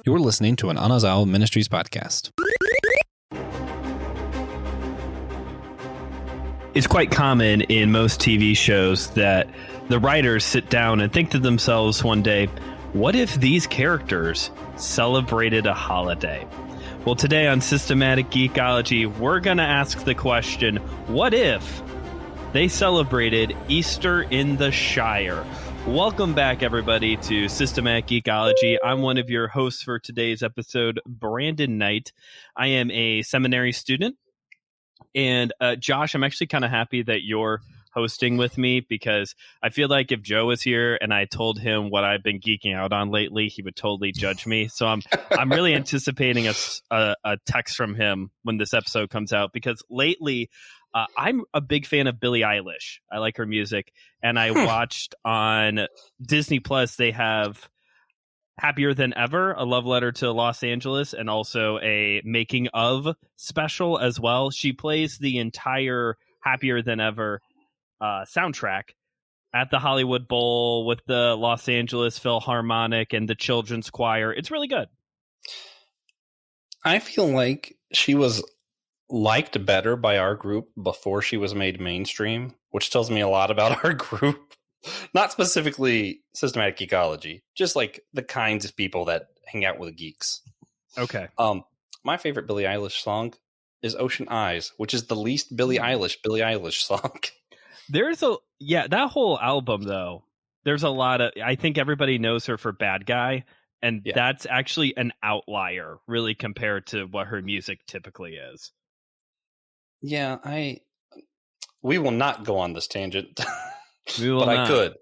You're listening to an Anazao Ministries podcast. It's quite common in most TV shows that the writers sit down and think to themselves one day, what if these characters celebrated a holiday? Well, today on Systematic Geekology, we're going to ask the question, what if they celebrated Easter in the Shire? Welcome back, everybody, to Systematic Geekology. I'm one of your hosts for today's episode, Brandon Knight. I am a seminary student. And Josh, I'm actually kind of happy that you're hosting with me because I feel like if Joe was here and I told him what I've been geeking out on lately, he would totally judge me. So I'm really anticipating a text from him when this episode comes out because lately I'm a big fan of Billie Eilish. I like her music. And I watched on Disney Plus, they have Happier Than Ever, a love letter to Los Angeles, and also a making of special as well. She plays the entire Happier Than Ever soundtrack at the Hollywood Bowl with the Los Angeles Philharmonic and the Children's Choir. It's really good. I feel like she was liked better by our group before she was made mainstream, which tells me a lot about our group. Not specifically Systematic Geekology, just like the kinds of people that hang out with geeks. Okay. My favorite Billie Eilish song is Ocean Eyes, which is the least Billie Eilish song. That whole album though, there's a lot of, I think everybody knows her for Bad Guy, and that's actually an outlier really compared to what her music typically is. Yeah, we will not go on this tangent. We will but not. I could.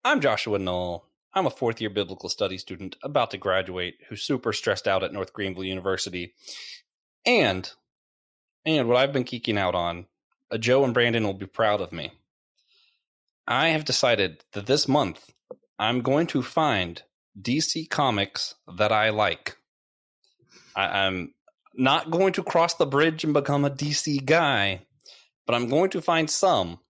I'm Joshua Knoll. I'm a fourth-year biblical studies student about to graduate who's super stressed out at North Greenville University. And what I've been geeking out on, Joe and Brandon will be proud of me. I have decided that this month I'm going to find DC comics that I like. I'm not going to cross the bridge and become a DC guy, but I'm going to find some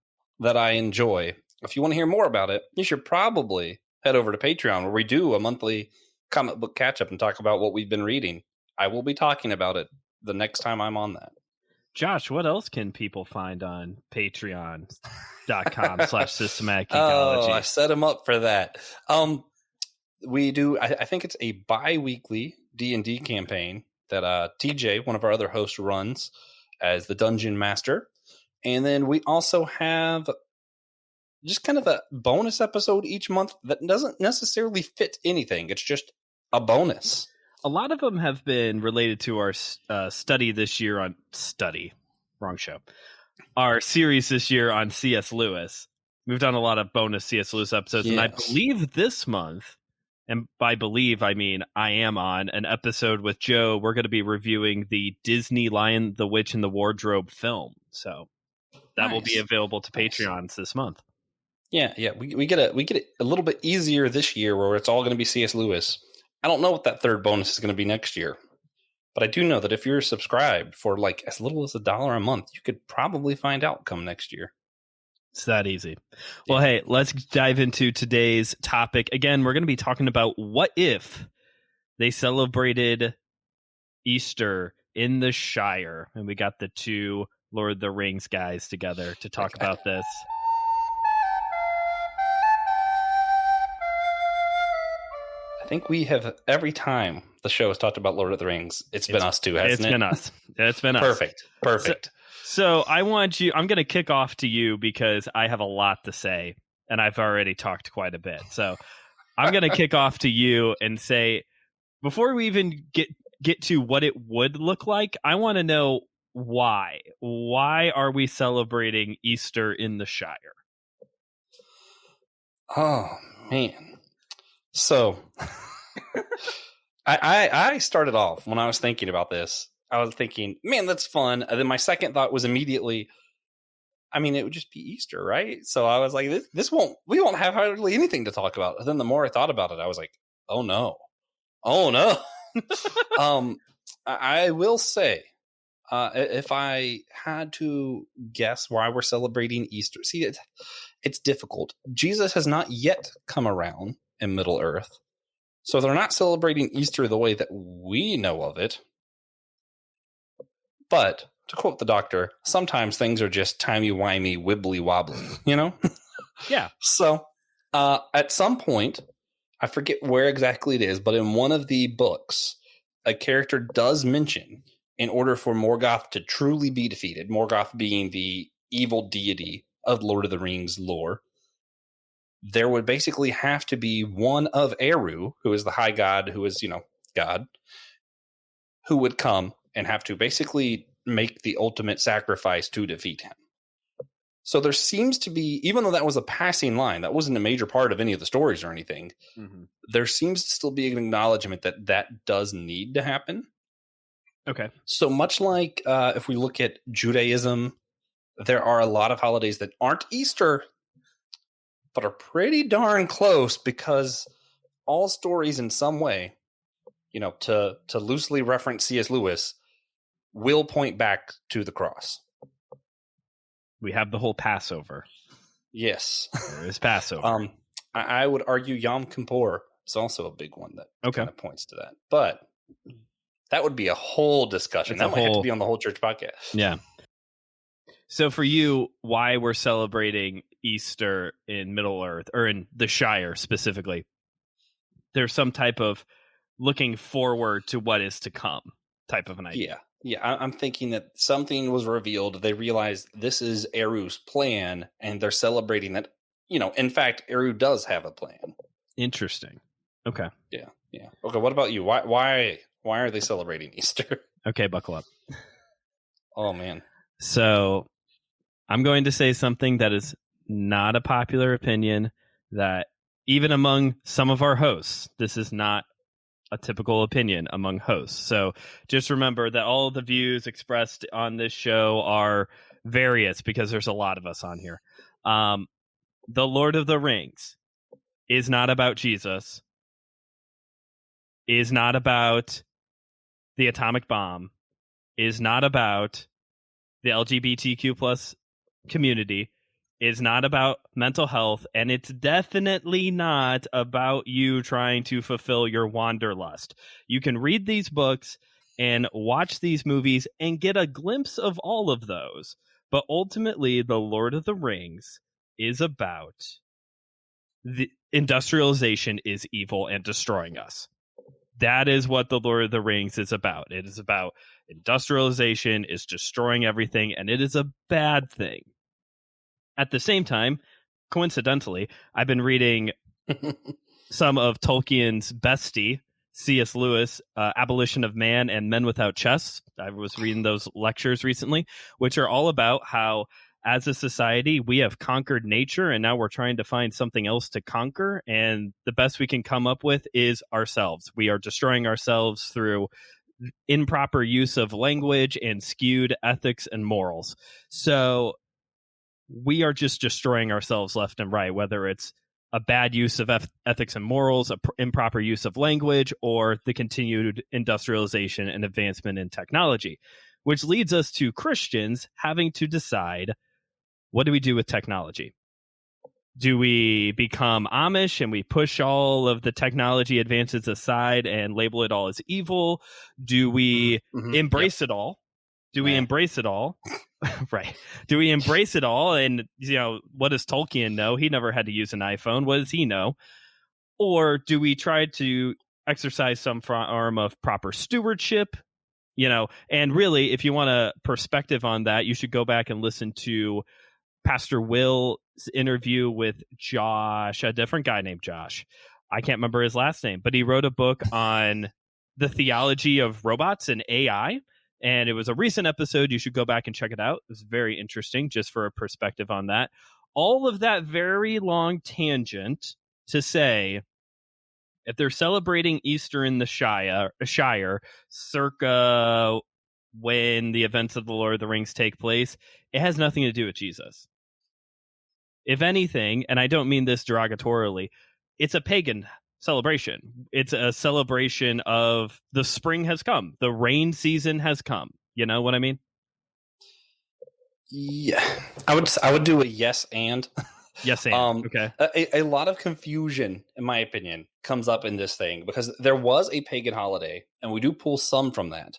that I enjoy. If you want to hear more about it, you should probably head over to Patreon, where we do a monthly comic book catch-up and talk about what we've been reading. I will be talking about it the next time I'm on that. Josh, what else can people find on patreon.com/systematic geekology? Oh, I set him up for that. We do, I think it's a bi-weekly D&D campaign that TJ, one of our other hosts, runs as the Dungeon Master. And then we also have just kind of a bonus episode each month that doesn't necessarily fit anything. It's just a bonus. A lot of them have been related to our study this year on our series this year on C.S. Lewis. We've done a lot of bonus C.S. Lewis episodes. Yes. And I believe this month, and by believe, I mean I am on an episode with Joe. We're going to be reviewing the Disney Lion, the Witch, and the Wardrobe film. So that will be available to Patreons this month. Yeah. We get it a little bit easier this year, where it's all going to be C.S. Lewis. I don't know what that third bonus is going to be next year, but I do know that if you're subscribed for like as little as $1 a month, you could probably find out come next year. It's that easy. Well, hey, let's dive into today's topic. Again, we're going to be talking about what if they celebrated Easter in the Shire, and we got the two Lord of the Rings guys together to talk about this. I think we have, every time the show has talked about Lord of the Rings, it's been us two, hasn't it? It's been us. Perfect. So I'm going to kick off to you because I have a lot to say, and I've already talked quite a bit. So I'm going to kick off to you and say, before we even get to what it would look like, I want to know why. Why are we celebrating Easter in the Shire? Oh, man. So I started off when I was thinking about this. I was thinking, man, that's fun. And then my second thought was immediately, I mean, it would just be Easter, right? So I was like, we won't have hardly anything to talk about. And then the more I thought about it, I was like, oh no. I will say, if I had to guess why we're celebrating Easter, see, it's difficult. Jesus has not yet come around in Middle Earth. So they're not celebrating Easter the way that we know of it. But to quote the doctor, sometimes things are just timey-wimey, wibbly-wobbly, you know? Yeah. So at some point, I forget where exactly it is, but in one of the books, a character does mention, in order for Morgoth to truly be defeated, Morgoth being the evil deity of Lord of the Rings lore, there would basically have to be one of Eru, who is the high god, who is, God, who would come and have to basically make the ultimate sacrifice to defeat him. So there seems to be, even though that was a passing line, that wasn't a major part of any of the stories or anything, there seems to still be an acknowledgement that that does need to happen. Okay. So much like if we look at Judaism, there are a lot of holidays that aren't Easter, but are pretty darn close, because all stories in some way, to loosely reference C.S. Lewis, will point back to the cross. We have the whole Passover. Yes. There is Passover. I would argue Yom Kippur is also a big one that kind of points to that. But that would be a whole discussion. That might have to be on the whole church podcast. Yeah. So for you, why we're celebrating Easter in Middle Earth, or in the Shire specifically, there's some type of looking forward to what is to come type of an idea. Yeah, I'm thinking that something was revealed. They realized this is Eru's plan, and they're celebrating that. In fact, Eru does have a plan. Interesting. Okay. Yeah. Okay, what about you? Why are they celebrating Easter? Okay, buckle up. Oh, man. So I'm going to say something that is not a popular opinion, that even among some of our hosts, this is not a typical opinion among hosts. So just remember that all the views expressed on this show are various, because there's a lot of us on here. The Lord of the Rings is not about Jesus, is not about the atomic bomb, is not about the LGBTQ plus community, is not about mental health, and it's definitely not about you trying to fulfill your wanderlust. You can read these books and watch these movies and get a glimpse of all of those. But ultimately, The Lord of the Rings is about the industrialization is evil and destroying us. That is what The Lord of the Rings is about. It is about industrialization is destroying everything, and it is a bad thing. At the same time, coincidentally, I've been reading some of Tolkien's bestie, C.S. Lewis, Abolition of Man and Men Without Chests. I was reading those lectures recently, which are all about how, as a society, we have conquered nature, and now we're trying to find something else to conquer. And the best we can come up with is ourselves. We are destroying ourselves through improper use of language and skewed ethics and morals. So we are just destroying ourselves left and right, whether it's a bad use of ethics and morals, improper use of language, or the continued industrialization and advancement in technology, which leads us to Christians having to decide, what do we do with technology? Do we become Amish and we push all of the technology advances aside and label it all as evil? Do we embrace it all? Do we embrace it all? Right. Do we embrace it all? And, what does Tolkien know? He never had to use an iPhone. What does he know? Or do we try to exercise some form of proper stewardship? And really, if you want a perspective on that, you should go back and listen to Pastor Will's interview with Josh, a different guy named Josh. I can't remember his last name, but he wrote a book on the theology of robots and AI. And it was a recent episode. You should go back and check it out. It was very interesting, just for a perspective on that. All of that very long tangent to say, if they're celebrating Easter in the Shire, circa when the events of the Lord of the Rings take place, it has nothing to do with Jesus. If anything, and I don't mean this derogatorily, it's a pagan celebration. It's a celebration of the spring has come. The rain season has come. You know what I mean? Yeah. I would do a yes and. Yes, and okay. A lot of confusion, in my opinion, comes up in this thing because there was a pagan holiday, and we do pull some from that.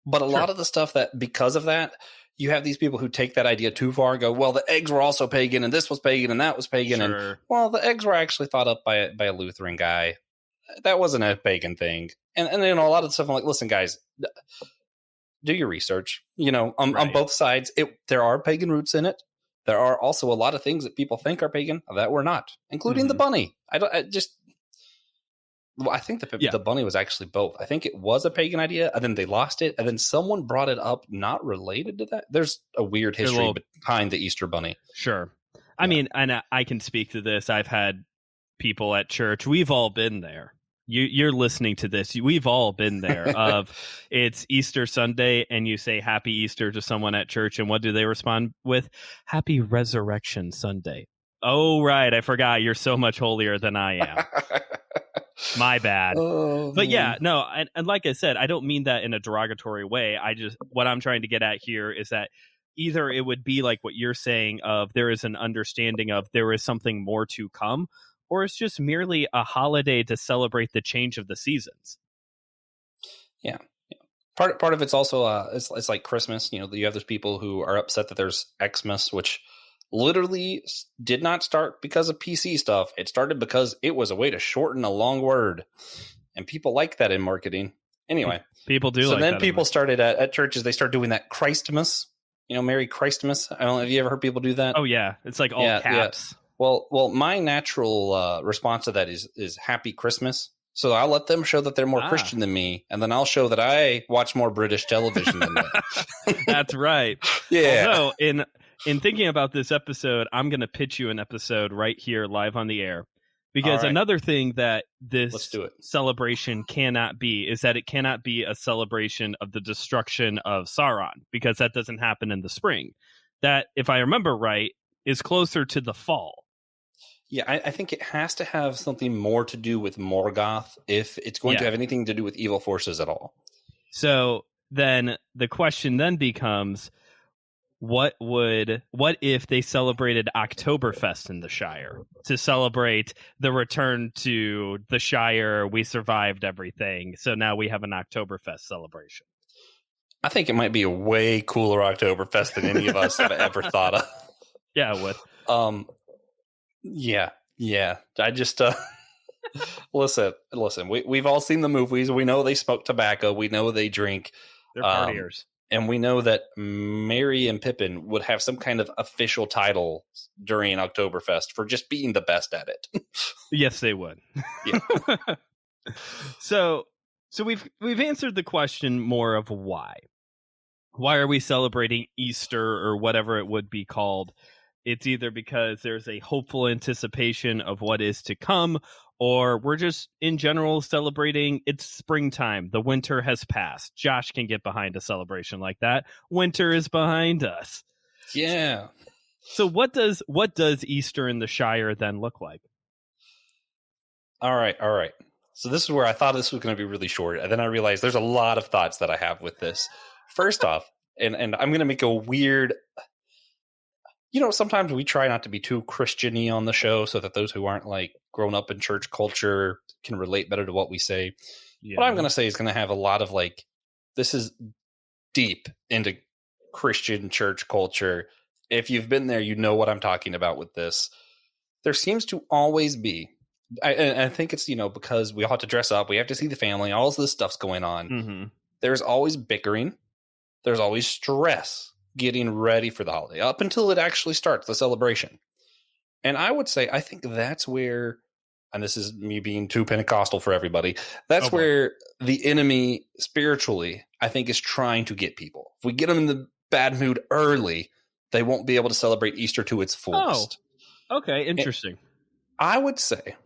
But a lot of the stuff that, because of that, you have these people who take that idea too far and go, well, the eggs were also pagan, and this was pagan, and that was pagan. Sure. And, well, the eggs were actually thought up by a Lutheran guy. That wasn't a pagan thing. And a lot of the stuff, I'm like, listen, guys, do your research. On both sides, there are pagan roots in it. There are also a lot of things that people think are pagan that were not, including the bunny. I think the bunny was actually both. I think it was a pagan idea, and then they lost it, and then someone brought it up not related to that. There's a weird history behind the Easter bunny. Sure. I mean, and I can speak to this. I've had people at church. We've all been there. You're listening to this. We've all been there. It's Easter Sunday, and you say Happy Easter to someone at church, and what do they respond with? Happy Resurrection Sunday. Oh, right. I forgot. You're so much holier than I am. My bad. But yeah, no, and like I said, I don't mean that in a derogatory way. What I'm trying to get at here is that either it would be like what you're saying of there is an understanding of there is something more to come, or it's just merely a holiday to celebrate the change of the seasons. Yeah. Part of it's also it's like Christmas. You have those people who are upset that there's Xmas, which literally did not start because of PC stuff. It started because it was a way to shorten a long word, and people like that in marketing. Anyway, people do. So like then that people started at churches. They started doing that Christmas. Merry Christmas. I don't know. Have you ever heard people do that? Oh yeah, it's like all caps. Yeah. Well, my natural response to that is Happy Christmas. So I'll let them show that they're more Christian than me, and then I'll show that I watch more British television than them. That's right. Yeah. Although in thinking about this episode, I'm going to pitch you an episode right here live on the air. Because another thing that this celebration cannot be is that it cannot be a celebration of the destruction of Sauron, because that doesn't happen in the spring. That, if I remember right, is closer to the fall. Yeah, I think it has to have something more to do with Morgoth if it's going to have anything to do with evil forces at all. So then the question then becomes, what if they celebrated Oktoberfest in the Shire to celebrate the return to the Shire? We survived everything, so now we have an Oktoberfest celebration. I think it might be a way cooler Oktoberfest than any of us have ever thought of. Yeah, it would. Yeah. I just listen. We've all seen the movies. We know they smoke tobacco. We know they drink. They're partiers. And we know that Merry and Pippin would have some kind of official title during Oktoberfest for just being the best at it. Yes, they would. Yeah. So we've answered the question more of why. Why are we celebrating Easter or whatever it would be called? It's either because there's a hopeful anticipation of what is to come, or we're just in general celebrating it's springtime. The winter has passed. Josh can get behind a celebration like that. Winter is behind us. Yeah. So what does Easter in the Shire then look like? All right. So this is where I thought this was going to be really short, and then I realized there's a lot of thoughts that I have with this. First off, and I'm going to make a weird... sometimes we try not to be too Christian-y on the show so that those who aren't like grown up in church culture can relate better to what we say. Yeah. What I'm going to say is going to have a lot of like, this is deep into Christian church culture. If you've been there, you know what I'm talking about with this. There seems to always be, I think it's, because we all have to dress up. We have to see the family. All of this stuff's going on. Mm-hmm. There's always bickering. There's always stress getting ready for the holiday up until it actually starts, the celebration. And I would say, I think that's where, and this is me being too Pentecostal for everybody, that's where the enemy spiritually, I think, is trying to get people. If we get them in the bad mood early, they won't be able to celebrate Easter to its fullest. Oh, okay. Interesting. And I would say,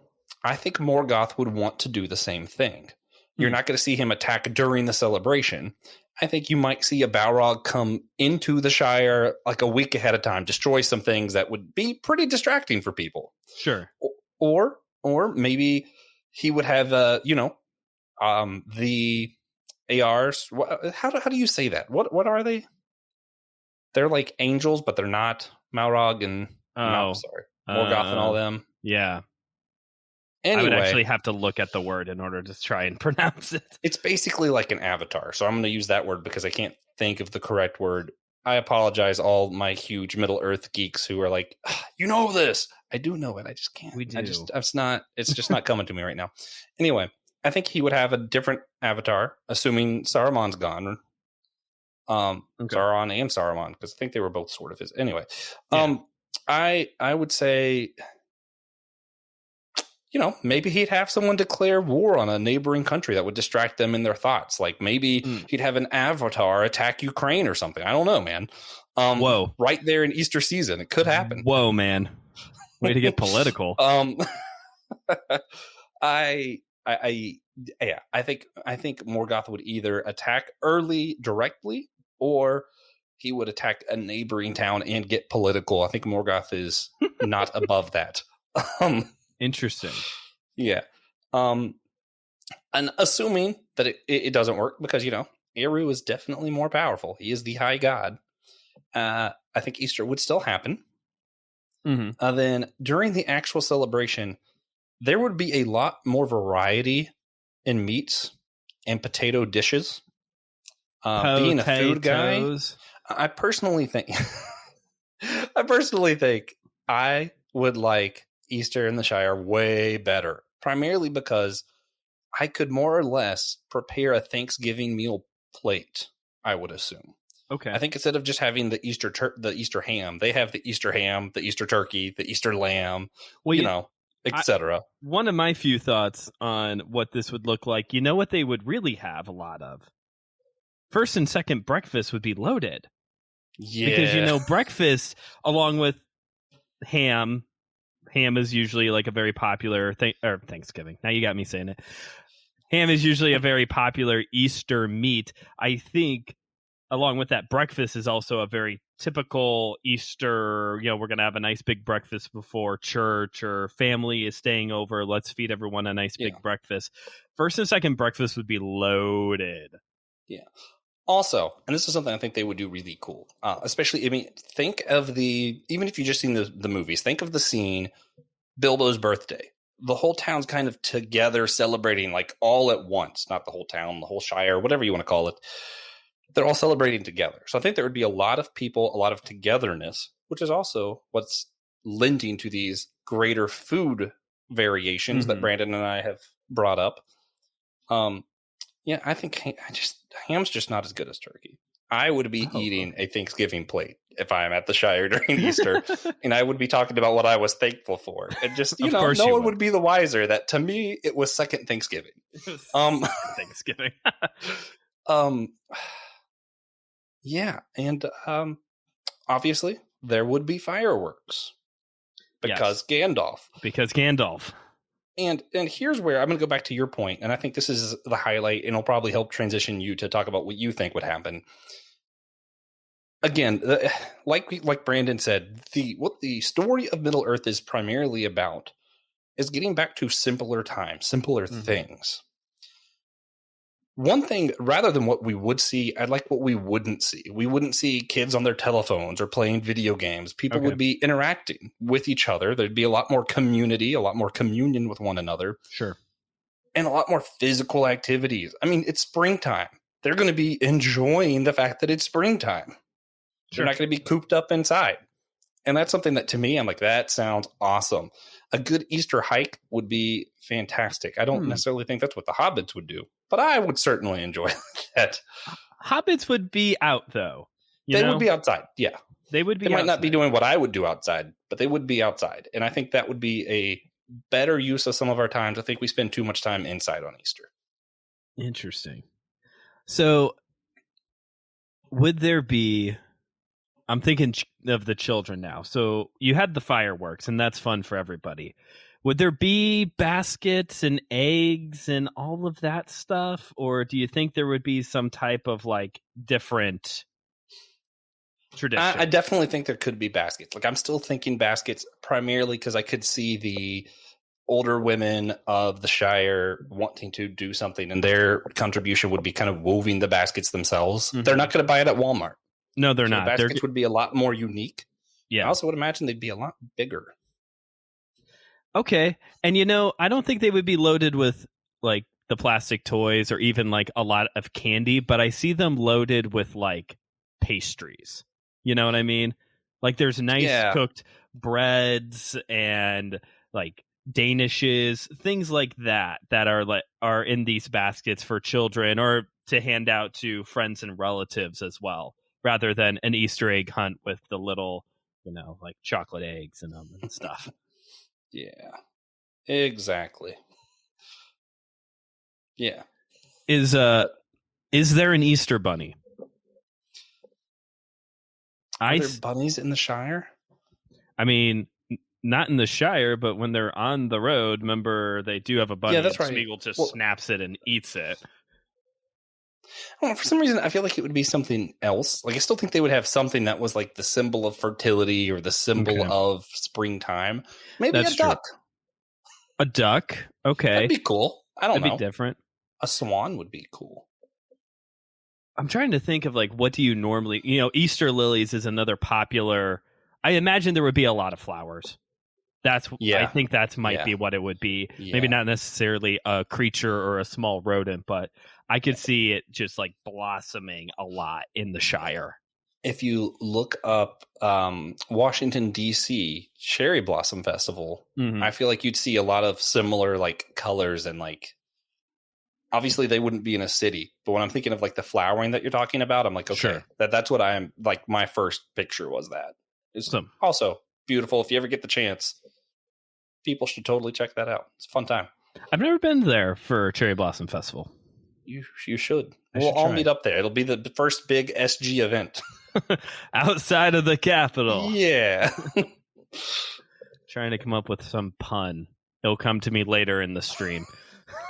I think Morgoth would want to do the same thing. You're not going to see him attack during the celebration. I think you might see a Balrog come into the Shire like a week ahead of time, destroy some things that would be pretty distracting for people. Sure. Or maybe he would have, the ARs. How do you say that? What are they? They're like angels, but they're not. Malrog and... Oh, sorry. Morgoth and all them. Yeah. Anyway, I would actually have to look at the word in order to try and pronounce it. It's basically like an avatar. So I'm going to use that word because I can't think of the correct word. I apologize, all my huge Middle Earth geeks who are like, you know this. I do know it. I just can't. We do. It's just not coming to me right now. Anyway, I think he would have a different avatar, assuming Saruman's gone. Okay. Sauron and Saruman, because I think they were both sort of his. Anyway, Yeah. I would say, maybe he'd have someone declare war on a neighboring country that would distract them in their thoughts. Like maybe he'd have an avatar attack Ukraine or something. I don't know, man. Whoa. Right there in Easter season. It could happen. Whoa, man. Way to get political. I think Morgoth would either attack early directly or he would attack a neighboring town and get political. I think Morgoth is not above that. Interesting. Yeah. And assuming that it doesn't work because, Eru is definitely more powerful. He is the high god. I think Easter would still happen. Mm-hmm. Then during the actual celebration, there would be a lot more variety in meats and potato dishes. Being a food guy, I personally think I would like Easter in the Shire way better, primarily because I could more or less prepare a Thanksgiving meal plate, I would assume. Okay. I think instead of just having the Easter ham, they have the Easter ham, the Easter turkey, the Easter lamb, etc. One of my few thoughts on what this would look like, what they would really have a lot of? First and second breakfast would be loaded. Yeah. Because, breakfast, along with ham is usually like a very popular thing, or Thanksgiving. Now you got me saying it. Ham is usually a very popular Easter meat. I think along with that, breakfast is also a very typical Easter, we're going to have a nice big breakfast before church or family is staying over. Let's feed everyone a nice big breakfast. First and second breakfast would be loaded. Yeah. Also, and this is something I think they would do really cool, especially, think of even if you've just seen the movies, think of the scene, Bilbo's birthday. The whole town's kind of together celebrating, like all at once, not the whole town, the whole Shire, whatever you want to call it. They're all celebrating together. So I think there would be a lot of people, a lot of togetherness, which is also what's lending to these greater food variations that Brandon and I have brought up. I think ham's just not as good as turkey. I would be eating a Thanksgiving plate if I'm at the Shire during Easter, and I would be talking about what I was thankful for. And just, no one would be the wiser that to me, it was second Thanksgiving. Thanksgiving. Yeah. And obviously there would be fireworks because Gandalf. And here's where I'm going to go back to your point, and I think this is the highlight, and it'll probably help transition you to talk about what you think would happen. Again, like Brandon said, what the story of Middle Earth is primarily about is getting back to simpler times, simpler things. One thing, rather than what we would see, I'd like what we wouldn't see. We wouldn't see kids on their telephones or playing video games. People would be interacting with each other. There'd be a lot more community, a lot more communion with one another. Sure. And a lot more physical activities. It's springtime. They're going to be enjoying the fact that it's springtime. They're not going to be cooped up inside. And that's something that, to me, I'm like, that sounds awesome. A good Easter hike would be fantastic. I don't necessarily think that's what the hobbits would do, but I would certainly enjoy that. Hobbits would be out, though. They would be outside, yeah. They would be They might not be doing what I would do outside, but they would be outside. And I think that would be a better use of some of our times. I think we spend too much time inside on Easter. Interesting. So would there be... I'm thinking of the children now. So you had the fireworks, and that's fun for everybody. Would there be baskets and eggs and all of that stuff? Or do you think there would be some type of different tradition? I definitely think there could be baskets. I'm still thinking baskets primarily because I could see the older women of the Shire wanting to do something, and their contribution would be kind of weaving the baskets themselves. They're not going to buy it at Walmart. No, they're not. The baskets would be a lot more unique. Yeah. I also would imagine they'd be a lot bigger. Okay. And I don't think they would be loaded with like the plastic toys or even like a lot of candy, but I see them loaded with like pastries. You know what I mean? Like there's nice Yeah. cooked breads and like danishes, things like that are in these baskets for children or to hand out to friends and relatives as well, rather than an Easter egg hunt with the little, like chocolate eggs in them and stuff. Yeah. Exactly. Yeah. Is there an Easter bunny? Are there bunnies in the Shire? I mean, not in the Shire, but when they're on the road, remember they do have a bunny. Yeah, that's and right. Smeagol just snaps it and eats it. I don't know, for some reason, I feel like it would be something else. Like, I still think they would have something that was like the symbol of fertility or the symbol of springtime. Maybe That's a duck. True. A duck? Okay. That'd be cool. I don't know. That'd be different. A swan would be cool. I'm trying to think of like, what do you normally, Easter lilies is another popular. I imagine there would be a lot of flowers. I think that might be what it would be. Yeah. Maybe not necessarily a creature or a small rodent, but I could see it just like blossoming a lot in the Shire. If you look up Washington, D.C. Cherry Blossom Festival, I feel like you'd see a lot of similar like colors and like, obviously they wouldn't be in a city, but when I'm thinking of like the flowering that you're talking about, I'm like, okay, sure. That's what I'm like. My first picture was that. It's also beautiful. If you ever get the chance, people should totally check that out. It's a fun time. I've never been there for Cherry Blossom Festival. You should. We'll all meet up there. It'll be the first big SG event. Outside of the Capitol. Yeah. Trying to come up with some pun. It'll come to me later in the stream.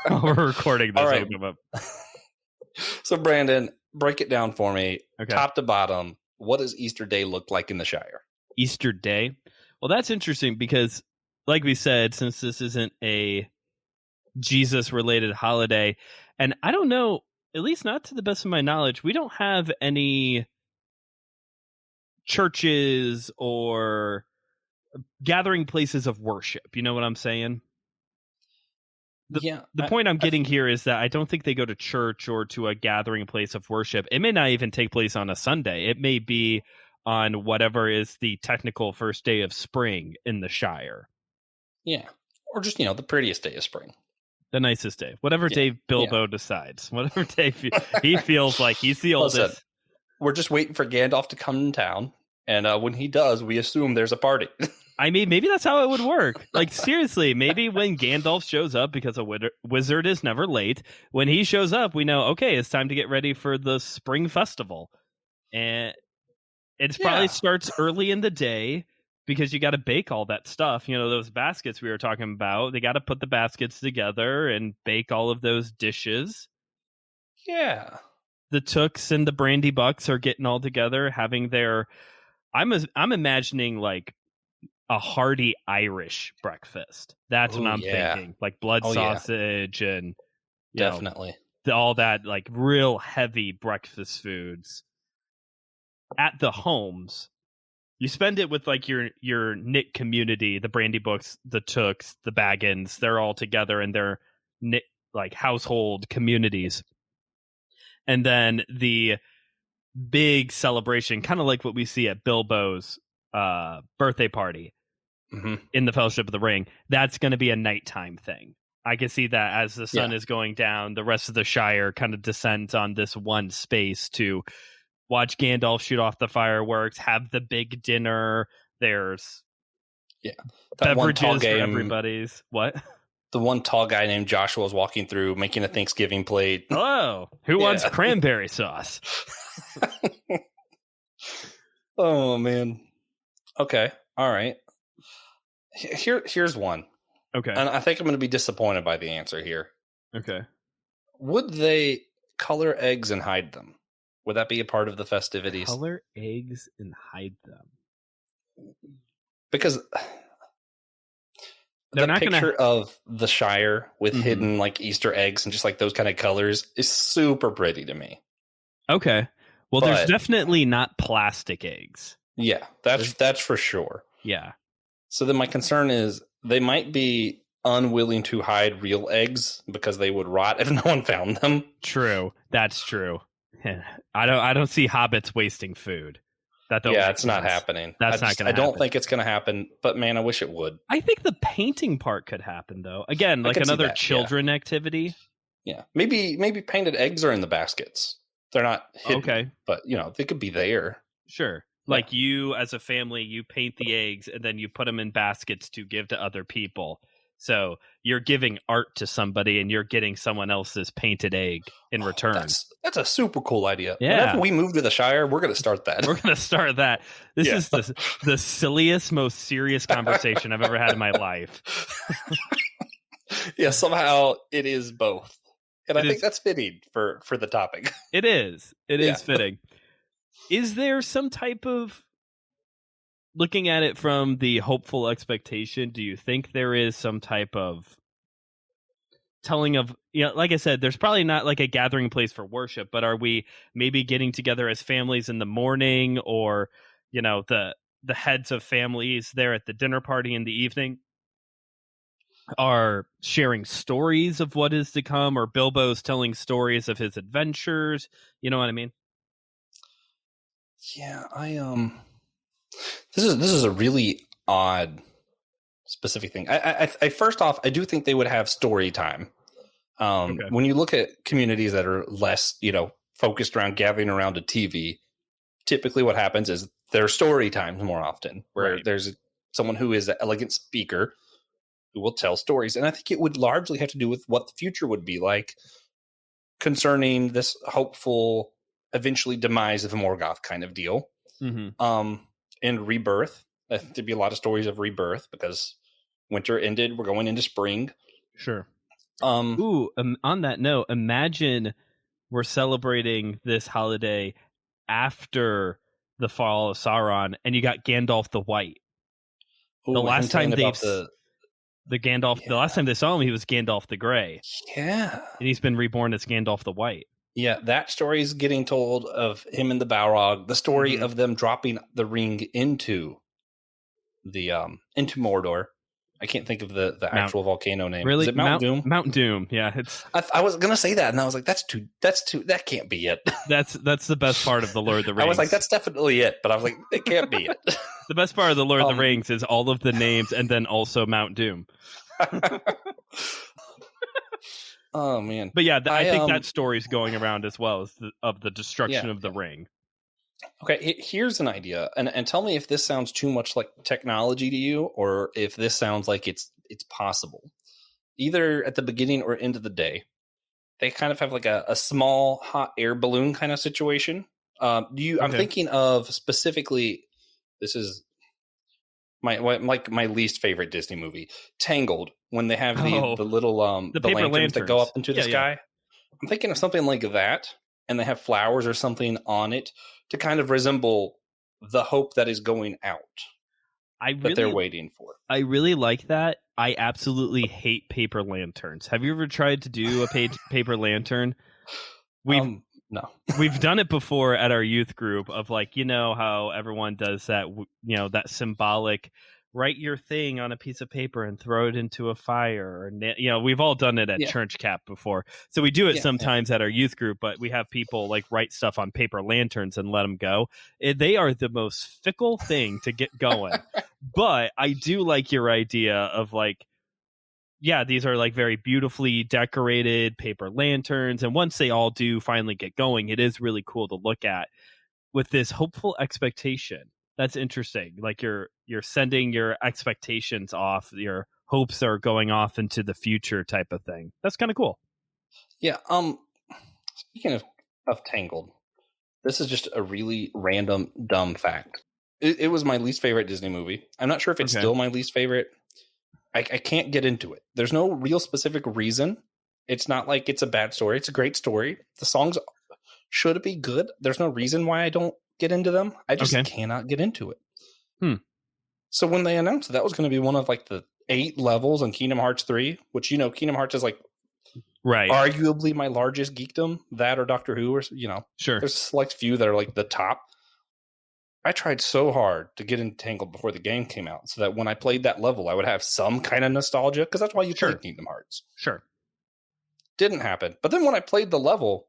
We're recording this. All right. So, Brandon, break it down for me. Okay. Top to bottom, what does Easter Day look like in the Shire? Easter Day? Well, that's interesting because, like we said, since this isn't a Jesus-related holiday, and I don't know, at least not to the best of my knowledge, we don't have any churches or gathering places of worship. You know what I'm saying? The point I'm getting here is that I don't think they go to church or to a gathering place of worship. It may not even take place on a Sunday. It may be on whatever is the technical first day of spring in the Shire. Yeah. Or just, the prettiest day of spring. The nicest day. Whatever day Bilbo decides. Whatever day he feels like he's the oldest. Listen, we're just waiting for Gandalf to come in town. And when he does, we assume there's a party. I mean, maybe that's how it would work. Like, seriously, maybe when Gandalf shows up, because a wizard is never late, when he shows up, we know, okay, it's time to get ready for the spring festival. And it probably starts early in the day because you got to bake all that stuff. Those baskets we were talking about, they got to put the baskets together and bake all of those dishes. Yeah. The Tooks and the Brandy Bucks are getting all together, having their... I'm imagining like a hearty Irish breakfast. That's what I'm thinking. Like blood sausage and definitely all that like real heavy breakfast foods at the homes. You spend it with like your knit community, the Brandy Books, the Tooks, the Baggins. They're all together in their knit like household communities. And then the big celebration, kind of like what we see at Bilbo's birthday party in the Fellowship of the Ring. That's going to be a nighttime thing. I can see that as the sun is going down, the rest of the Shire kind of descends on this one space to watch Gandalf shoot off the fireworks, have the big dinner. There's beverages for everybody's. What? The one tall guy named Joshua was walking through making a Thanksgiving plate. Hello. Who wants cranberry sauce? Oh, man. Okay. All right. Here's one. Okay. And I think I'm going to be disappointed by the answer here. Okay. Would they color eggs and hide them? Would that be a part of the festivities? Color eggs and hide them. Because the picture of the Shire with hidden like Easter eggs and just like those kind of colors is super pretty to me. Okay. Well, there's definitely not plastic eggs. Yeah, that's for sure. Yeah. So then my concern is they might be unwilling to hide real eggs because they would rot if no one found them. True. That's true. I don't see hobbits wasting food. That don't Yeah, make it's not sense. happening. That's not going to I happen. don't think it's going to happen, but man, I wish it would. I think the painting part could happen, though. Again, like another children activity. Yeah, maybe painted eggs are in the baskets. They're not hidden, okay, but they could be there. Sure. Yeah. Like you, as a family, you paint the eggs and then you put them in baskets to give to other people. So you're giving art to somebody and you're getting someone else's painted egg in return. That's a super cool idea. Yeah. Whenever we move to the Shire, we're going to start that. We're going to start that. This is the silliest, most serious conversation I've ever had in my life. Yeah, somehow it is both. And I think that's fitting for the topic. It is. It is fitting. Is there some type of, looking at it from the hopeful expectation, do you think there is some type of telling of, like I said, there's probably not like a gathering place for worship, but are we maybe getting together as families in the morning, or, the heads of families there at the dinner party in the evening are sharing stories of what is to come, or Bilbo's telling stories of his adventures? You know what I mean? Yeah, this is a really odd specific thing. I first off, I do think they would have story time. Okay. When you look at communities that are less, focused around gathering around a TV, typically what happens is there's story times more often, where there's someone who is an elegant speaker who will tell stories. And I think it would largely have to do with what the future would be like concerning this hopeful eventually demise of Morgoth kind of deal. Mm-hmm. And rebirth. I think there'd be a lot of stories of rebirth because winter ended. We're going into spring. Sure. On that note, imagine we're celebrating this holiday after the fall of Sauron, and you got Gandalf the White. Ooh, the last time they the last time they saw him, he was Gandalf the Grey. Yeah, and he's been reborn as Gandalf the White. Yeah, that story is getting told of him and the Balrog. The story of them dropping the ring into Mordor. I can't think of the actual volcano name. Really? Is it Mount Doom? Mount Doom. Yeah, it's. I was gonna say that, and I was like, that's too. That can't be it. That's the best part of the Lord of the Rings. I was like, that's definitely it, but I was like, it can't be it. The best part of the Lord of the Rings is all of the names, and then also Mount Doom. Oh man! But yeah, I think that story's going around as well as of the destruction of the ring. Okay, here's an idea, and tell me if this sounds too much like technology to you, or if this sounds like it's possible. Either at the beginning or end of the day, they kind of have like a small hot air balloon kind of situation. I'm thinking of specifically. This is my least favorite Disney movie, Tangled, when they have the little the paper lanterns that go up into the sky. Yeah. I'm thinking of something like that, and they have flowers or something on it to kind of resemble the hope that is going out that they're waiting for. I really like that. I absolutely hate paper lanterns. Have you ever tried to do a paper lantern? No. We've done it before at our youth group of like, how everyone does that, that symbolic, write your thing on a piece of paper and throw it into a fire. Or, we've all done it at Church Cap before. So we do it sometimes at our youth group, but we have people like write stuff on paper lanterns and let them go. They are the most fickle thing to get going. But I do like your idea of like, these are like very beautifully decorated paper lanterns. And once they all do finally get going, it is really cool to look at with this hopeful expectation. That's interesting. Like you're sending your expectations off, your hopes are going off into the future type of thing. That's kind of cool. Yeah. Speaking of Tangled, this is just a really random, dumb fact. It was my least favorite Disney movie. I'm not sure if it's still my least favorite. I can't get into it. There's no real specific reason. It's not like it's a bad story. It's a great story. The songs should be good. There's no reason why I don't get into them. I just cannot get into it. So when they announced that was going to be one of like the 8 levels in Kingdom Hearts 3, which, Kingdom Hearts is like arguably my largest geekdom, that or Doctor Who, or, sure. There's a select few that are like the top. I tried so hard to get entangled before the game came out so that when I played that level, I would have some kind of nostalgia, because that's why you play Kingdom Hearts. Sure. Didn't happen. But then when I played the level,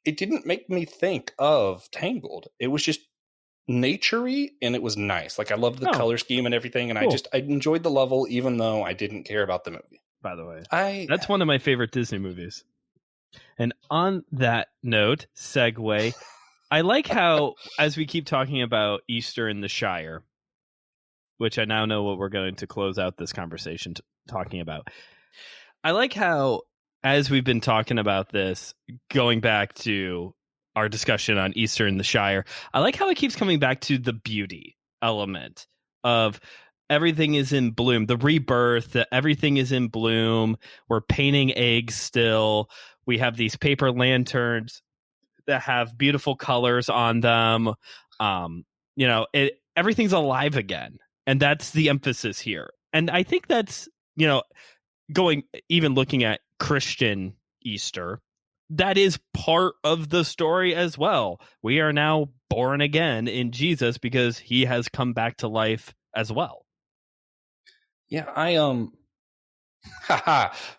it didn't make me think of Tangled. It was just naturey, and it was nice. Like, I loved the color scheme and everything, and cool. I enjoyed the level even though I didn't care about the movie. By the way, that's one of my favorite Disney movies. And on that note, segue, I like how, as we keep talking about Easter in the Shire, which I now know what we're going to close out this conversation talking about. I like how, as we've been talking about this, going back to our discussion on Easter in the Shire, I like how it keeps coming back to the beauty element of everything is in bloom, the rebirth, that everything is in bloom. We're painting eggs still. We have these paper lanterns that have beautiful colors on them. Everything's alive again. And that's the emphasis here. And I think that's, looking at Christian Easter, that is part of the story as well. We are now born again in Jesus because he has come back to life as well. Yeah,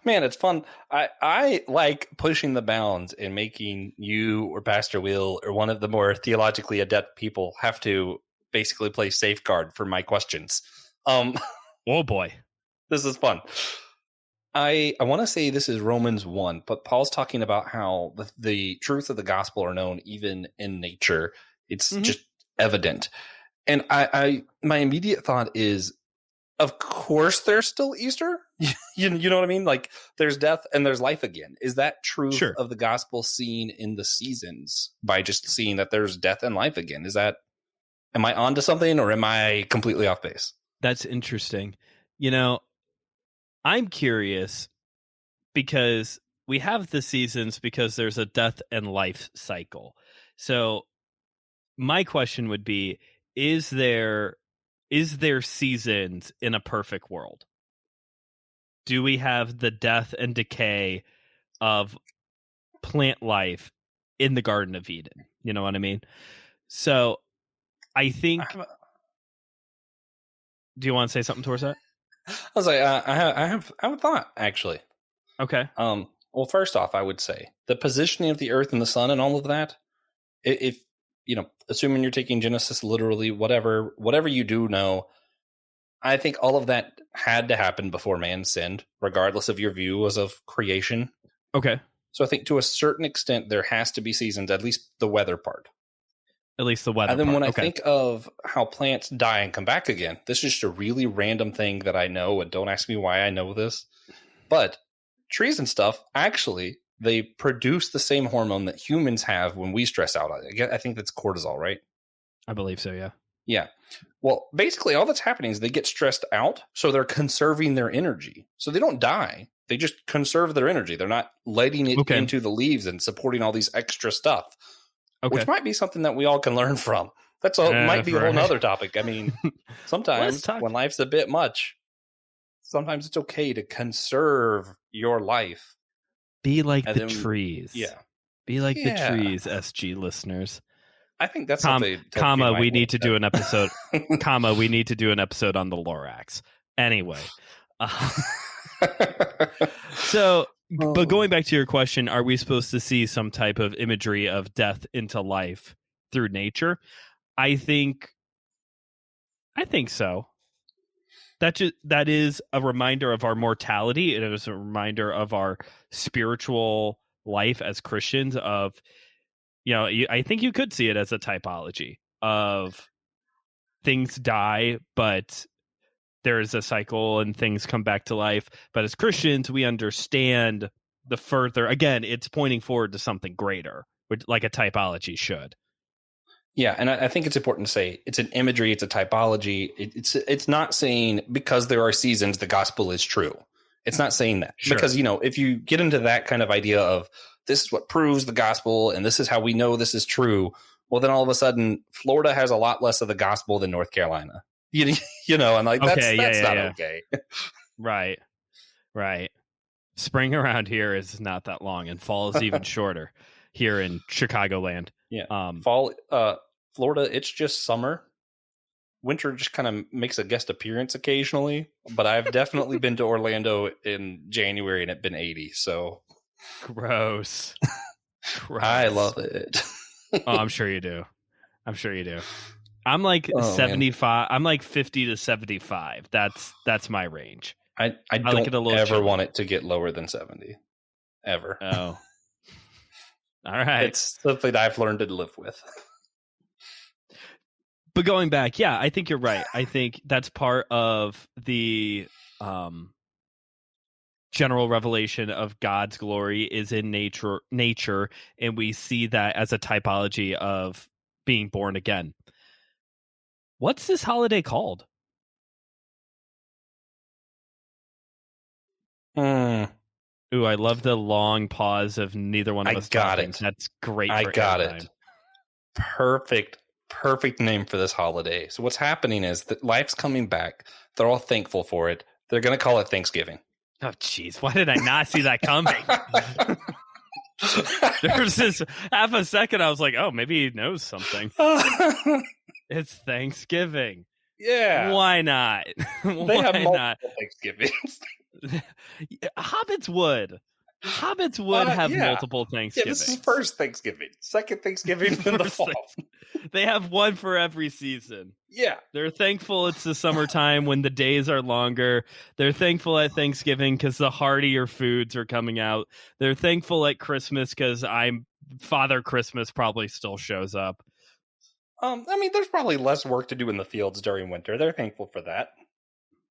man, it's fun. I like pushing the bounds and making you or Pastor Will or one of the more theologically adept people have to basically play safeguard for my questions. Oh boy. This is fun. I want to say this is Romans 1, but Paul's talking about how the truth of the gospel are known even in nature. It's just evident. And my immediate thought is, of course there's still Easter. you know what I mean? Like, there's death and there's life again. Is that truth of the gospel seen in the seasons by just seeing that there's death and life again? Am I onto something, or am I completely off base? That's interesting. I'm curious because we have the seasons because there's a death and life cycle. So my question would be, is there seasons in a perfect world? Do we have the death and decay of plant life in the Garden of Eden? You know what I mean? So I think... Do you want to say something towards that? I was like, I have a thought, actually. Okay. Well, first off, I would say the positioning of the earth and the sun and all of that, if assuming you're taking Genesis literally, whatever you do know, I think all of that had to happen before man sinned, regardless of your view as of creation. Okay. So I think to a certain extent there has to be seasons, at least the weather part. At least the weather. And then when I think of how plants die and come back again, this is just a really random thing that I know, and don't ask me why I know this. But trees and stuff, actually, they produce the same hormone that humans have when we stress out. I think that's cortisol, right? I believe so, yeah. Yeah. Well, basically, all that's happening is they get stressed out, so they're conserving their energy. So they don't die. They just conserve their energy. They're not letting it into the leaves and supporting all these extra stuff. Okay. Which might be something that we all can learn from. Might be a whole nother topic. I mean, sometimes when life's a bit much, sometimes it's okay to conserve your life. Be like the trees. Yeah. Be like the trees, SG listeners. I think that's we need to do an episode. We need to do an episode on the Lorax. Anyway. But going back to your question, are we supposed to see some type of imagery of death into life through nature? I think so. That is a reminder of our mortality. It is a reminder of our spiritual life as Christians. I think you could see it as a typology of things die, but there is a cycle and things come back to life. But as Christians, we understand the further, again, it's pointing forward to something greater, like a typology should. Yeah, and I think it's important to say it's an imagery, it's a typology. It's not saying because there are seasons, the gospel is true. It's not saying that. Sure. Because, if you get into that kind of idea of this is what proves the gospel and this is how we know this is true, well, then all of a sudden, Florida has a lot less of the gospel than North Carolina. And like that's not okay. Right. Spring around here is not that long, and fall is even shorter here in Chicagoland. Yeah. Fall, Florida, it's just summer, Winter just kind of makes a guest appearance occasionally, but I've definitely been to Orlando in January and it's been 80. So Gross. I love it. Oh, I'm sure you do. I'm like 75. Man. I'm like 50 to 75. That's my range. I don't like it a little ever chilly. Want it to get lower than 70. Ever. Oh. All right. It's something I've learned to live with. But going back, yeah, I think you're right. I think that's part of the general revelation of God's glory is in nature, and we see that as a typology of being born again. What's this holiday called? Ooh, I love the long pause of neither one of us talking. That's great. I got it. Perfect name for this holiday. So what's happening is that life's coming back. They're all thankful for it. They're going to call it Thanksgiving. Oh, jeez. Why did I not see that coming? There was this half a second. I was like, oh, maybe he knows something. It's Thanksgiving. Yeah. Why not? They have multiple Thanksgivings. Hobbits would have multiple Thanksgivings. Yeah, this is first Thanksgiving. Second Thanksgiving in the fall. They have one for every season. Yeah. They're thankful it's the summertime when the days are longer. They're thankful at Thanksgiving because the heartier foods are coming out. They're thankful at Christmas because Father Christmas probably still shows up. I mean, there's probably less work to do in the fields during winter. They're thankful for that.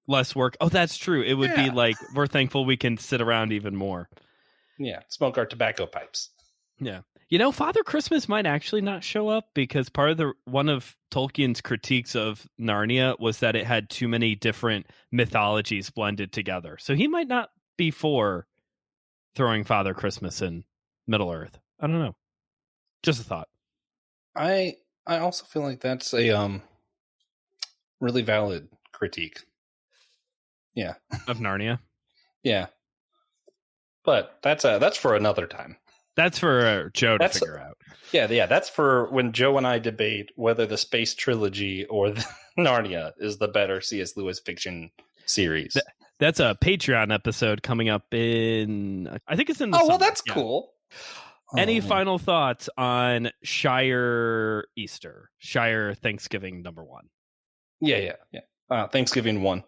Less work. Oh, that's true. It would be like, we're thankful we can sit around even more. Yeah, smoke our tobacco pipes. Yeah. Father Christmas might actually not show up because one of Tolkien's critiques of Narnia was that it had too many different mythologies blended together. So he might not be for throwing Father Christmas in Middle Earth. I don't know. Just a thought. I also feel like that's a really valid critique. Yeah. Of Narnia? Yeah. But that's for another time. That's for Joe to figure out. Yeah. That's for when Joe and I debate whether the space trilogy or the Narnia is the better C.S. Lewis fiction series. That's a Patreon episode coming up in, I think it's in the summer. Well, that's cool. Any final thoughts on Shire Easter? Shire Thanksgiving number 1? Yeah. Thanksgiving 1.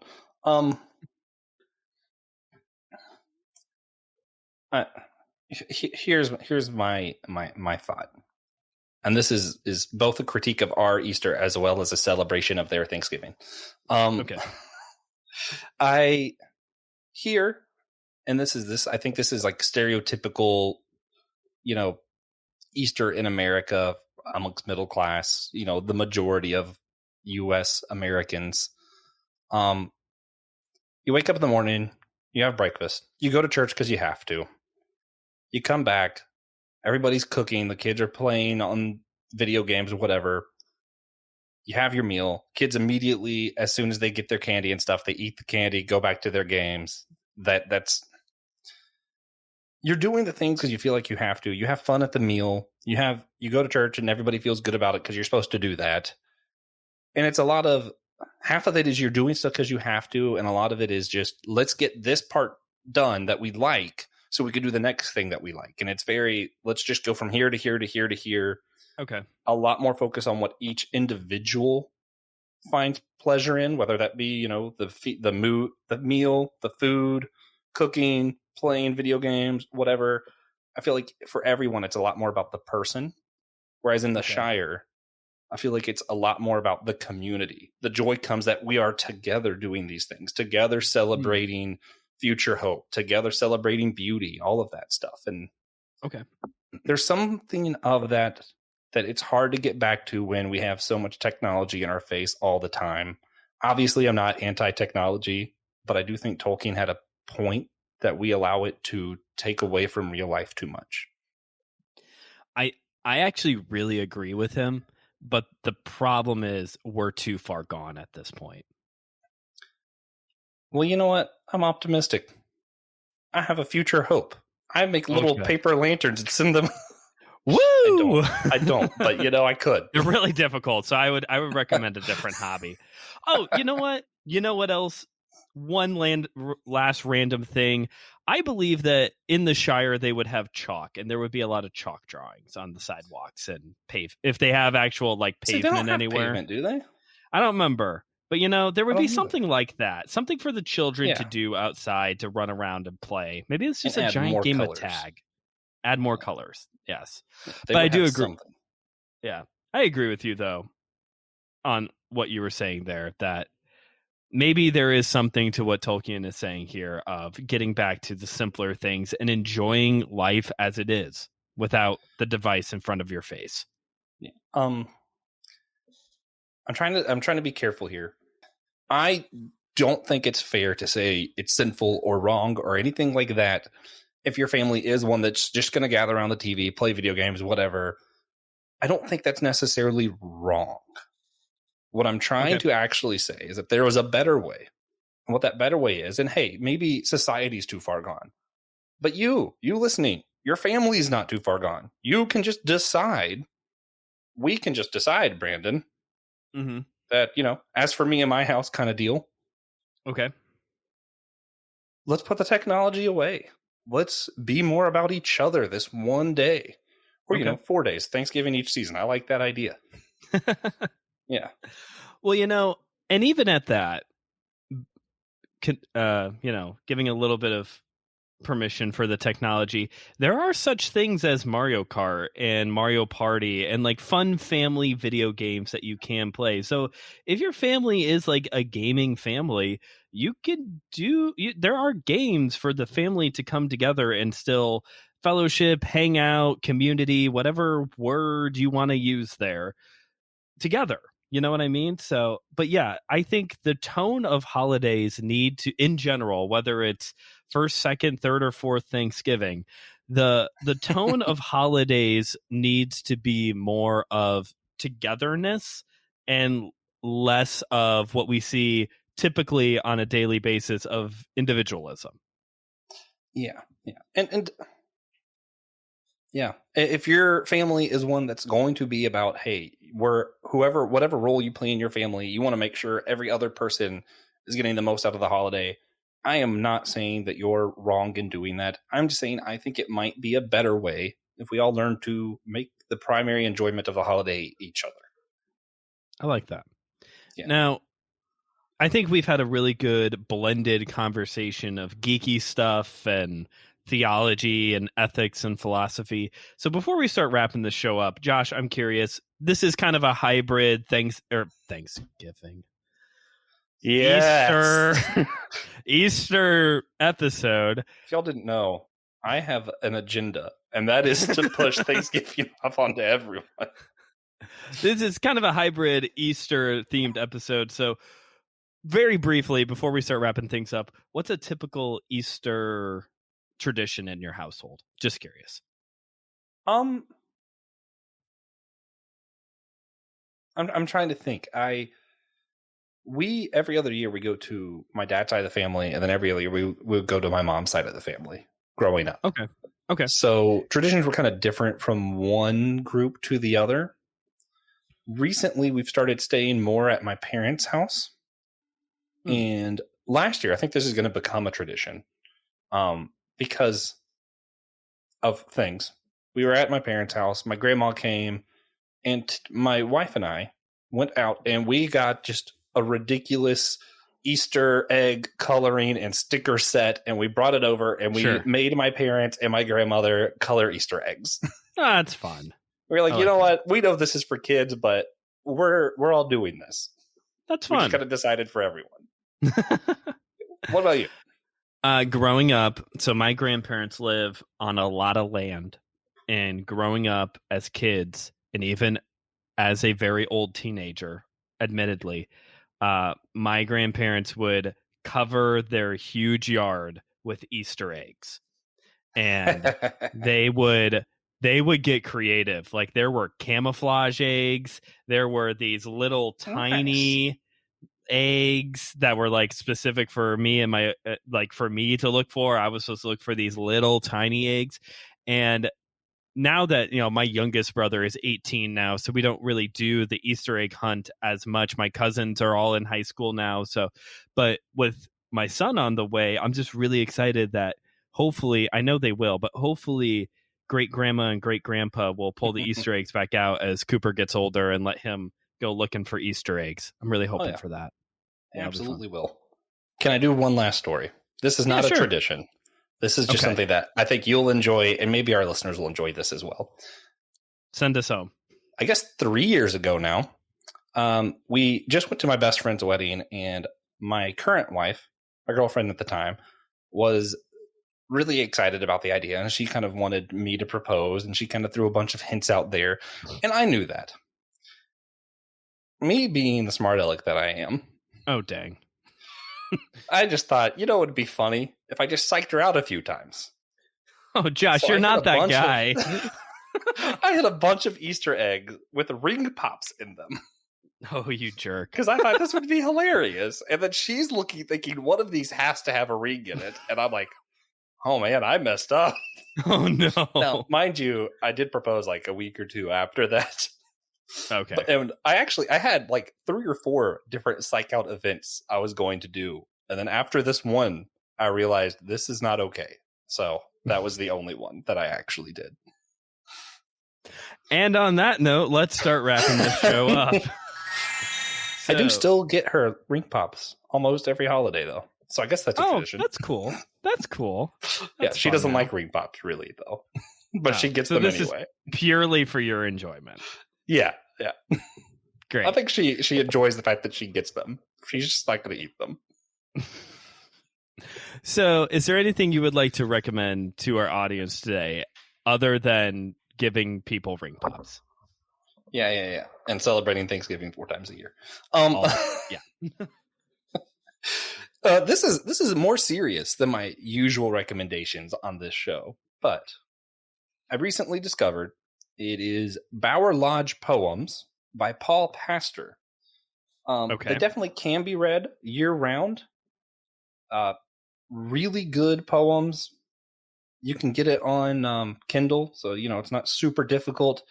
Here's my thought, and this is both a critique of our Easter as well as a celebration of their Thanksgiving. Okay. I hear, and I think this is like stereotypical, Easter in America amongst middle class, the majority of U.S. Americans. You wake up in the morning, you have breakfast, you go to church because you have to. You come back, everybody's cooking, the kids are playing on video games or whatever. You have your meal. Kids immediately, as soon as they get their candy and stuff, they eat the candy, go back to their games. That's you're doing the things because you feel like you have to. You have fun at the meal. You go to church and everybody feels good about it because you're supposed to do that. And it's a lot of, half of it is you're doing stuff because you have to, and a lot of it is just, let's get this part done that we like so we can do the next thing that we like. And it's very, let's just go from here to here to here to here. Okay. A lot more focus on what each individual finds pleasure in, whether that be, the meal, the food, cooking, playing video games, whatever. I feel like for everyone, it's a lot more about the person. Whereas in the Shire, I feel like it's a lot more about the community. The joy comes that we are together doing these things, together celebrating future hope, together celebrating beauty, all of that stuff. And there's something of that it's hard to get back to when we have so much technology in our face all the time. Obviously, I'm not anti-technology, but I do think Tolkien had a point that we allow it to take away from real life too much. I actually really agree with him, but the problem is we're too far gone at this point. Well, you know what? I'm optimistic. I have a future hope. I make little paper lanterns and send them. Woo! I don't, but I could. They're really difficult, so I would recommend a different hobby. Oh, you know what? You know what else? Last random thing. I believe that in the Shire they would have chalk, and there would be a lot of chalk drawings on the sidewalks and if they have actual like See, they don't pavement have anywhere. pavement, do they? I don't remember, but there would I be don't something like that, something for the children to Yeah. do outside to run around and play. Maybe it's just And a add giant more game colors. of tag. Add more colors, yes. They But would I do have agree. something. Yeah, I agree with you though on what you were saying there, that maybe there is something to what Tolkien is saying here of getting back to the simpler things and enjoying life as it is without the device in front of your face. Yeah. I'm trying to be careful here. I don't think it's fair to say it's sinful or wrong or anything like that if your family is one that's just going to gather around the TV, play video games, whatever. I don't think that's necessarily wrong. What I'm trying to actually say is that there was a better way. And what that better way is, and hey, maybe society's too far gone. But you listening, your family's not too far gone. You can just decide. We can just decide, Brandon, that, as for me and my house kind of deal. Okay. Let's put the technology away. Let's be more about each other this one day. Or, 4 days, Thanksgiving each season. I like that idea. Yeah. Well, and even at that, giving a little bit of permission for the technology, there are such things as Mario Kart and Mario Party and like fun family video games that you can play. So if your family is like a gaming family, you can there are games for the family to come together and still fellowship, hang out, community, whatever word you want to use there, together. You know what I mean? So, but yeah, I think the tone of holidays need to, in general, whether it's first, second, third, or fourth Thanksgiving, the tone of holidays needs to be more of togetherness and less of what we see typically on a daily basis of individualism. Yeah. And yeah, if your family is one that's going to be about, hey, whatever role you play in your family, you want to make sure every other person is getting the most out of the holiday. I am not saying that you're wrong in doing that. I'm just saying I think it might be a better way if we all learn to make the primary enjoyment of the holiday each other. I like that. Yeah. Now, I think we've had a really good blended conversation of geeky stuff and theology and ethics and philosophy. So before we start wrapping the show up, Josh, I'm curious. This is kind of a hybrid Thanksgiving. Yes. Easter episode. If y'all didn't know, I have an agenda, and that is to push Thanksgiving off onto everyone. This is kind of a hybrid Easter themed episode. So very briefly, before we start wrapping things up, what's a typical Easter tradition in your household? Just curious. I'm trying to think. We every other year we go to my dad's side of the family, and then every other year we would go to my mom's side of the family growing up. Okay. So traditions were kind of different from one group to the other. Recently, we've started staying more at my parents' house. And last year, I think this is going to become a tradition because of things. We were at my parents' house. My grandma came, and my wife and I went out, and we got just a ridiculous Easter egg coloring and sticker set, and we brought it over, and we made my parents and my grandmother color Easter eggs. That's fun. We were like, you know what? We know this is for kids, but we're all doing this. That's fun. We just kind of decided for everyone. What about you? Growing up, so my grandparents live on a lot of land, and growing up as kids, and even as a very old teenager, admittedly, my grandparents would cover their huge yard with Easter eggs, and they would get creative. Like there were camouflage eggs, there were these little tiny eggs that were like specific for me and my for me to look for. I was supposed to look for these little tiny eggs, and now that, my youngest brother is 18 now, so we don't really do the Easter egg hunt as much. My cousins are all in high school now. But with my son on the way, I'm just really excited that hopefully, I know they will, but hopefully great grandma and great grandpa will pull the Easter eggs back out as Cooper gets older and let him go looking for Easter eggs. I'm really hoping for that. Yeah, absolutely will. Can I do one last story? This is not a tradition. This is just something that I think you'll enjoy, and maybe our listeners will enjoy this as well. Send us home. I guess 3 years ago now, we just went to my best friend's wedding, and my current wife, my girlfriend at the time, was really excited about the idea, and she kind of wanted me to propose, and she kind of threw a bunch of hints out there, and I knew that. Me being the smart aleck that I am. Oh, dang. I just thought, it would be funny if I just psyched her out a few times. Oh, Josh, you're not that guy. I had a bunch of Easter eggs with ring pops in them. Oh, you jerk. Because I thought this would be hilarious. And then she's thinking one of these has to have a ring in it. And I'm like, oh man, I messed up. Oh no. Now, mind you, I did propose like a week or two after that. Okay. And I had like 3 or 4 different psych out events I was going to do. And then after this one, I realized this is not okay. So that was the only one that I actually did. And on that note, let's start wrapping this show up. I do still get her ring pops almost every holiday, though. So I guess that's a tradition. That's cool. That's cool. Yeah, she doesn't like ring pops, really, though. But she gets them anyway. Purely for your enjoyment. Yeah. Great. I think she enjoys the fact that she gets them. She's just not going to eat them. So, is there anything you would like to recommend to our audience today other than giving people ring pops? Yeah. And celebrating Thanksgiving 4 times a year. This is more serious than my usual recommendations on this show, but I recently discovered it is Bower Lodge Poems by Paul Pastor. They definitely can be read year-round. Really good poems. You can get it on Kindle, so it's not super difficult.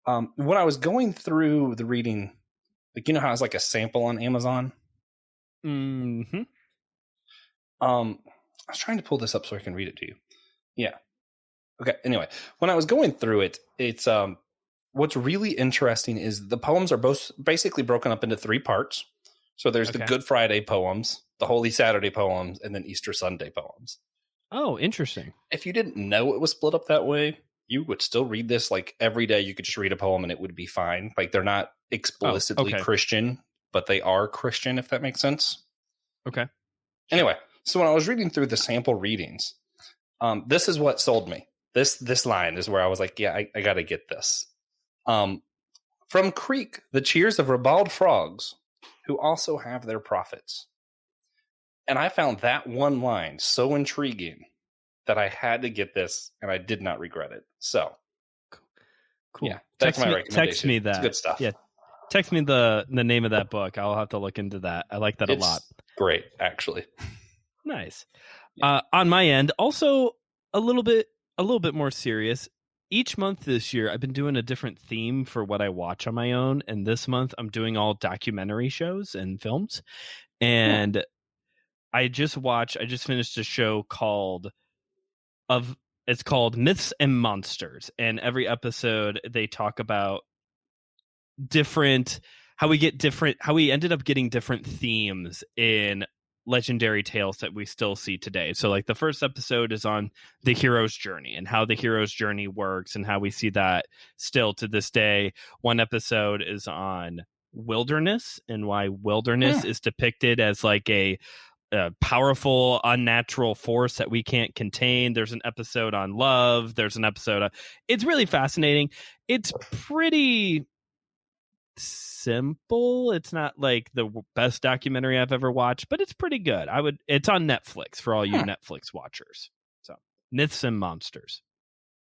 When I was going through the reading, how it's like a sample on Amazon? Mm-hmm. I was trying to pull this up so I can read it to you. Yeah. Okay. Anyway, when I was going through it, it's what's really interesting is the poems are both basically broken up into 3 parts. So there's the Good Friday poems, the Holy Saturday poems, and then Easter Sunday poems. Oh, interesting. If you didn't know it was split up that way, you would still read this like every day. You could just read a poem and it would be fine. Like they're not explicitly Christian, but they are Christian, if that makes sense. Okay. Anyway, so when I was reading through the sample readings, this is what sold me. This line is where I was like, yeah, I got to get this. From Creek, the cheers of ribald frogs, who also have their prophets. And I found that one line so intriguing that I had to get this, and I did not regret it. So, cool. Yeah, that's my recommendation. Text me that. It's good stuff. Yeah, text me the name of that book. I'll have to look into that. I like that a lot. Great, actually. Nice. Yeah. On my end, also a little bit more serious. Each month this year, I've been doing a different theme for what I watch on my own, and this month I'm doing all documentary shows and films. And I just finished a show called Myths and Monsters, and every episode they talk about how we ended up getting different themes in legendary tales that we still see today. So like the first episode is on the hero's journey and how the hero's journey works and how we see that still to this day. One episode is on wilderness and why wilderness is depicted as like a powerful unnatural force that we can't contain. There's an episode on love. There's an episode it's really fascinating. It's pretty simple. It's not like the best documentary I've ever watched, but it's pretty good. It's on Netflix for all you Netflix watchers. So Myths and Monsters.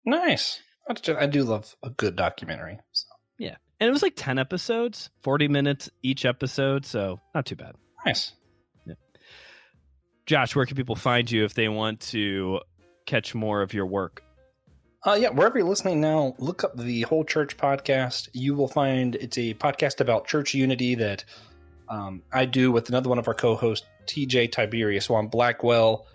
Nice. I do love a good documentary. So. Yeah. And it was like 10 episodes, 40 minutes each episode. So not too bad. Nice. Yeah. Josh, where can people find you if they want to catch more of your work? Yeah, wherever you're listening now, look up the Whole Church podcast. You will find it's a podcast about church unity that I do with another one of our co-hosts, TJ Tiberius, on Blackwell.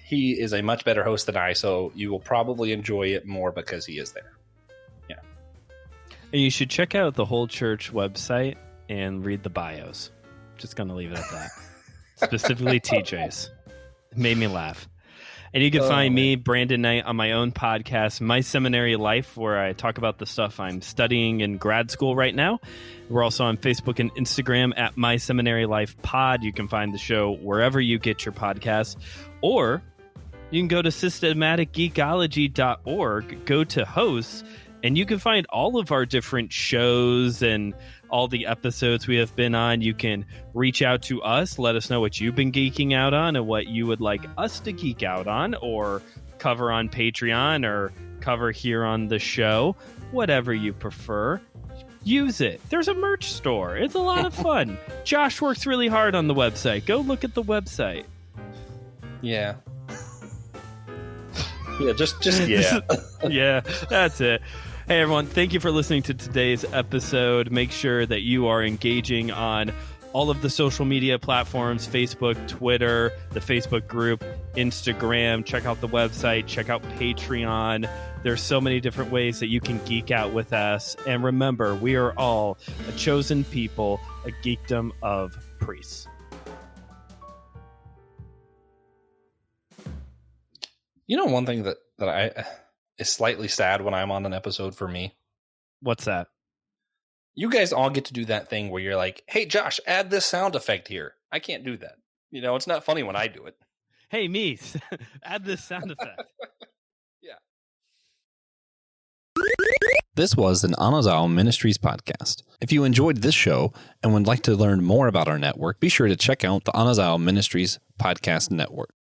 He is a much better host than I, so you will probably enjoy it more because he is there. Yeah. And you should check out the Whole Church website and read the bios. Just going to leave it at that. Specifically TJ's. It made me laugh. And you can find me, Brandon Knight, on my own podcast, My Seminary Life, where I talk about the stuff I'm studying in grad school right now. We're also on Facebook and Instagram at My Seminary Life Pod. You can find the show wherever you get your podcasts. Or you can go to systematicgeekology.org, go to hosts, and you can find all of our different shows and all the episodes we have been on. You can reach out to us, let us know what you've been geeking out on and what you would like us to geek out on or cover on Patreon or cover here on the show. Whatever you prefer, use it. There's a merch store. It's a lot of fun. Josh works really hard on the website. Go look at the website. Yeah. Yeah, just yeah. Yeah, that's it. Hey, everyone, thank you for listening to today's episode. Make sure that you are engaging on all of the social media platforms, Facebook, Twitter, the Facebook group, Instagram. Check out the website. Check out Patreon. There's so many different ways that you can geek out with us. And remember, we are all a chosen people, a geekdom of priests. You know, one thing that I is slightly sad when I'm on an episode for me. What's that? You guys all get to do that thing where you're like, hey, Josh, add this sound effect here. I can't do that. You know, it's not funny when I do it. Hey, me, add this sound effect. Yeah. This was an Anazao Ministries podcast. If you enjoyed this show and would like to learn more about our network, be sure to check out the Anazao Ministries podcast network.